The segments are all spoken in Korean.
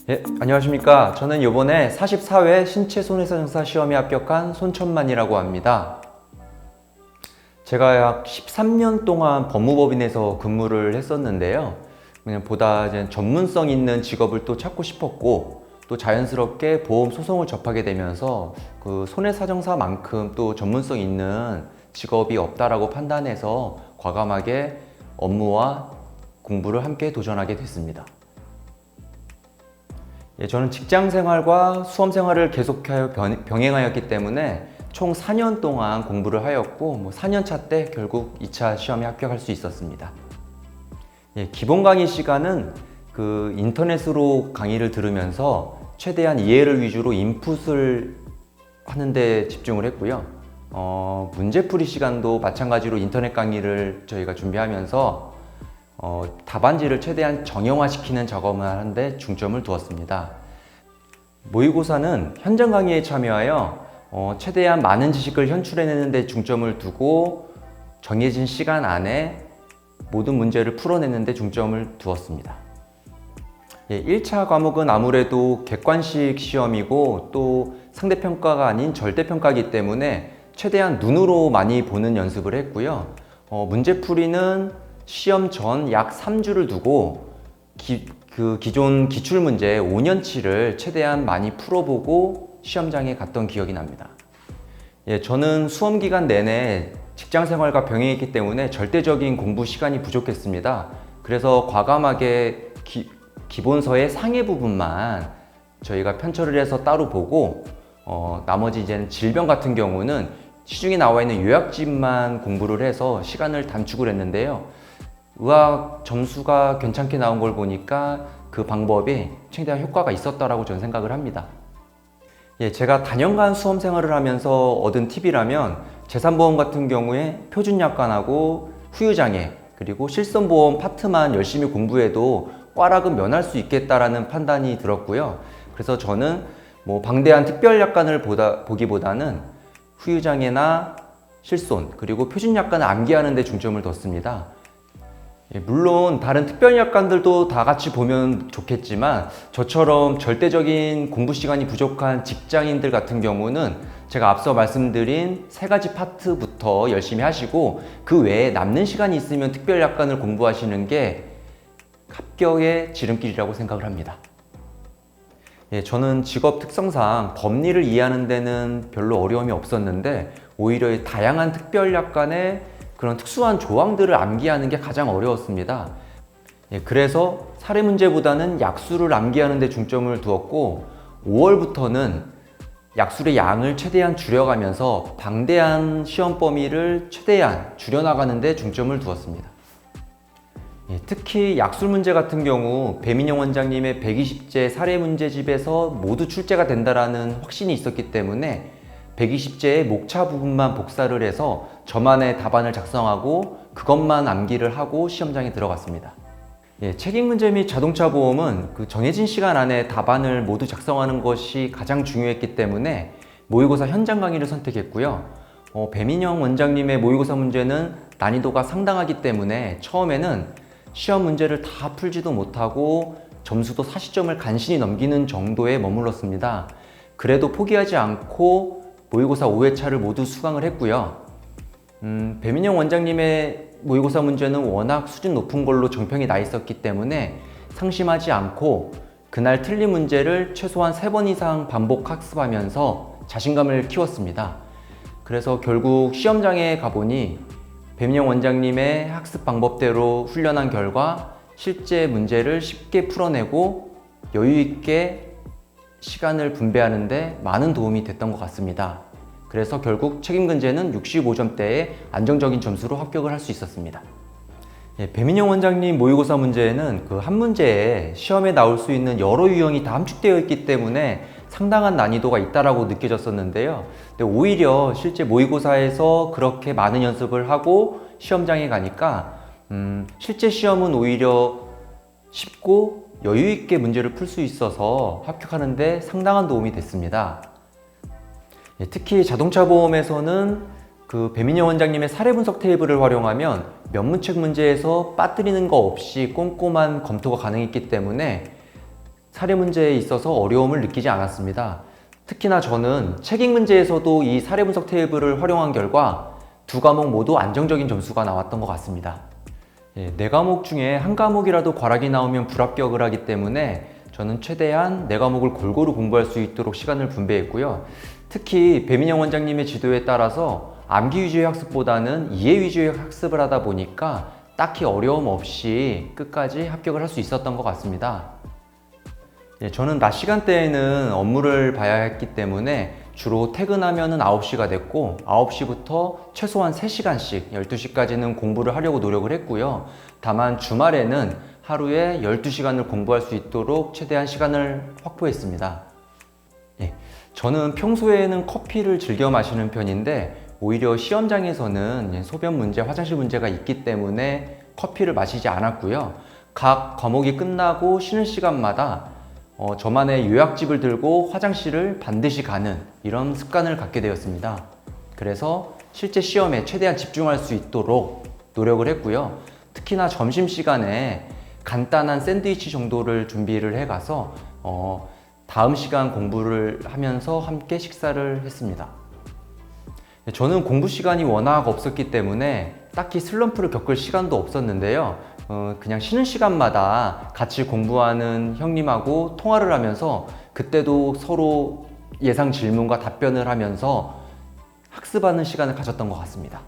안녕하십니까. 저는 이번에 44회 신체 손해사정사 시험에 합격한 손천만이라고 합니다. 제가 약 13년 동안 법무법인에서 근무를 했었는데요. 그냥 보다 이제 전문성 있는 직업을 또 찾고 싶었고, 또 자연스럽게 보험 소송을 접하게 되면서 그 손해사정사만큼 또 전문성 있는 직업이 없다라고 판단해서 과감하게 업무와 공부를 함께 도전하게 됐습니다. 저는 직장 생활과 수험 생활을 계속하여 병행하였기 때문에 총 4년 동안 공부를 하였고 4년 차 때 결국 2차 시험에 합격할 수 있었습니다. 기본 강의 시간은 그 인터넷으로 강의를 들으면서 최대한 이해를 위주로 인풋을 하는데 집중을 했고요. 문제풀이 시간도 마찬가지로 인터넷 강의를 저희가 준비하면서 답안지를 최대한 정형화시키는 작업을 하는데 중점을 두었습니다. 모의고사는 현장 강의에 참여하여 최대한 많은 지식을 현출해내는 데 중점을 두고 정해진 시간 안에 모든 문제를 풀어내는 데 중점을 두었습니다. 1차 과목은 아무래도 객관식 시험이고 또 상대평가가 아닌 절대평가이기 때문에 최대한 눈으로 많이 보는 연습을 했고요. 문제풀이는 시험 전 약 3주를 두고 기존 기출문제 5년치를 최대한 많이 풀어보고 시험장에 갔던 기억이 납니다. 저는 수험 기간 내내 직장 생활과 병행했기 때문에 절대적인 공부 시간이 부족했습니다. 그래서 과감하게 기본서의 상해 부분만 저희가 편철을 해서 따로 보고 나머지 이제는 질병 같은 경우는 시중에 나와 있는 요약집만 공부를 해서 시간을 단축을 했는데요. 의학 점수가 괜찮게 나온 걸 보니까 그 방법이 최대한 효과가 있었다라고 저는 생각을 합니다. 제가 다년간 수험 생활을 하면서 얻은 팁이라면 재산보험 같은 경우에 표준약관하고 후유장애 그리고 실손보험 파트만 열심히 공부해도 꽈락은 면할 수 있겠다라는 판단이 들었고요. 그래서 저는 방대한 특별약관을 보기보다는 후유장애나 실손 그리고 표준약관을 암기하는 데 중점을 뒀습니다. 물론 다른 특별약관들도 다 같이 보면 좋겠지만 저처럼 절대적인 공부 시간이 부족한 직장인들 같은 경우는 제가 앞서 말씀드린 3가지 파트부터 열심히 하시고 그 외에 남는 시간이 있으면 특별약관을 공부하시는 게 합격의 지름길이라고 생각을 합니다. 저는 직업 특성상 법리를 이해하는 데는 별로 어려움이 없었는데 오히려 다양한 특별약관에 그런 특수한 조항들을 암기하는 게 가장 어려웠습니다. 그래서 사례 문제보다는 약수를 암기하는 데 중점을 두었고 5월부터는 약술의 양을 최대한 줄여가면서 방대한 시험 범위를 최대한 줄여나가는 데 중점을 두었습니다. 특히 약술 문제 같은 경우 배민영 원장님의 120제 사례 문제집에서 모두 출제가 된다는 확신이 있었기 때문에 120제의 목차 부분만 복사를 해서 저만의 답안을 작성하고 그것만 암기를 하고 시험장에 들어갔습니다. 책임 문제 및 자동차 보험은 그 정해진 시간 안에 답안을 모두 작성하는 것이 가장 중요했기 때문에 모의고사 현장 강의를 선택했고요. 배민영 원장님의 모의고사 문제는 난이도가 상당하기 때문에 처음에는 시험 문제를 다 풀지도 못하고 점수도 40점을 간신히 넘기는 정도에 머물렀습니다. 그래도 포기하지 않고 모의고사 5회차를 모두 수강을 했고요. 배민영 원장님의 모의고사 문제는 워낙 수준 높은 걸로 정평이 나 있었기 때문에 상심하지 않고 그날 틀린 문제를 최소한 3번 이상 반복 학습하면서 자신감을 키웠습니다. 그래서 결국 시험장에 가보니 배민영 원장님의 학습 방법대로 훈련한 결과 실제 문제를 쉽게 풀어내고 여유 있게 시간을 분배하는데 많은 도움이 됐던 것 같습니다. 그래서 결국 책임근제는 65점대의 안정적인 점수로 합격을 할 수 있었습니다. 배민영 원장님 모의고사 문제에는 그 한 문제에 시험에 나올 수 있는 여러 유형이 다 함축되어 있기 때문에 상당한 난이도가 있다라고 느껴졌었는데요. 근데 오히려 실제 모의고사에서 그렇게 많은 연습을 하고 시험장에 가니까 실제 시험은 오히려 쉽고 여유 있게 문제를 풀 수 있어서 합격하는 데 상당한 도움이 됐습니다. 특히 자동차 보험에서는 그 배민영 원장님의 사례 분석 테이블을 활용하면 면문책 문제에서 빠뜨리는 거 없이 꼼꼼한 검토가 가능했기 때문에 사례 문제에 있어서 어려움을 느끼지 않았습니다. 특히나 저는 책임 문제에서도 이 사례 분석 테이블을 활용한 결과 두 과목 모두 안정적인 점수가 나왔던 것 같습니다. 네 과목 중에 한 과목이라도 과락이 나오면 불합격을 하기 때문에 저는 최대한 네 과목을 골고루 공부할 수 있도록 시간을 분배했고요. 특히 배민영 원장님의 지도에 따라서 암기 위주의 학습보다는 이해 위주의 학습을 하다 보니까 딱히 어려움 없이 끝까지 합격을 할 수 있었던 것 같습니다. 저는 낮 시간대에는 업무를 봐야 했기 때문에 주로 퇴근하면 9시가 됐고 9시부터 최소한 3시간씩 12시까지는 공부를 하려고 노력을 했고요. 다만 주말에는 하루에 12시간을 공부할 수 있도록 최대한 시간을 확보했습니다. 저는 평소에는 커피를 즐겨 마시는 편인데 오히려 시험장에서는 소변 문제, 화장실 문제가 있기 때문에 커피를 마시지 않았고요. 각 과목이 끝나고 쉬는 시간마다 저만의 요약집을 들고 화장실을 반드시 가는 이런 습관을 갖게 되었습니다. 그래서 실제 시험에 최대한 집중할 수 있도록 노력을 했고요. 특히나 점심시간에 간단한 샌드위치 정도를 준비를 해가서 다음 시간 공부를 하면서 함께 식사를 했습니다. 저는 공부 시간이 워낙 없었기 때문에 딱히 슬럼프를 겪을 시간도 없었는데요. 그냥 쉬는 시간마다 같이 공부하는 형님하고 통화를 하면서 그때도 서로 예상 질문과 답변을 하면서 학습하는 시간을 가졌던 것 같습니다.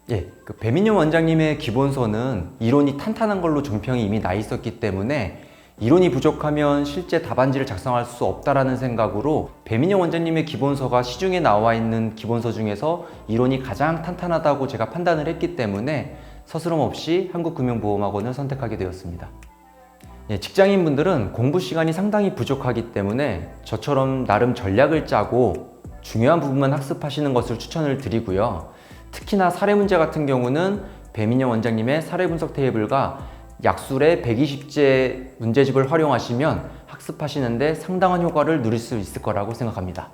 그 배민영 원장님의 기본서는 이론이 탄탄한 걸로 종평이 이미 나 있었기 때문에 이론이 부족하면 실제 답안지를 작성할 수 없다라는 생각으로 배민영 원장님의 기본서가 시중에 나와 있는 기본서 중에서 이론이 가장 탄탄하다고 제가 판단을 했기 때문에 서스럼 없이 한국금융보험학원을 선택하게 되었습니다. 직장인분들은 공부 시간이 상당히 부족하기 때문에 저처럼 나름 전략을 짜고 중요한 부분만 학습하시는 것을 추천을 드리고요. 특히나 사례 문제 같은 경우는 배민영 원장님의 사례 분석 테이블과 약술의 120제 문제집을 활용하시면 학습하시는데 상당한 효과를 누릴 수 있을 거라고 생각합니다.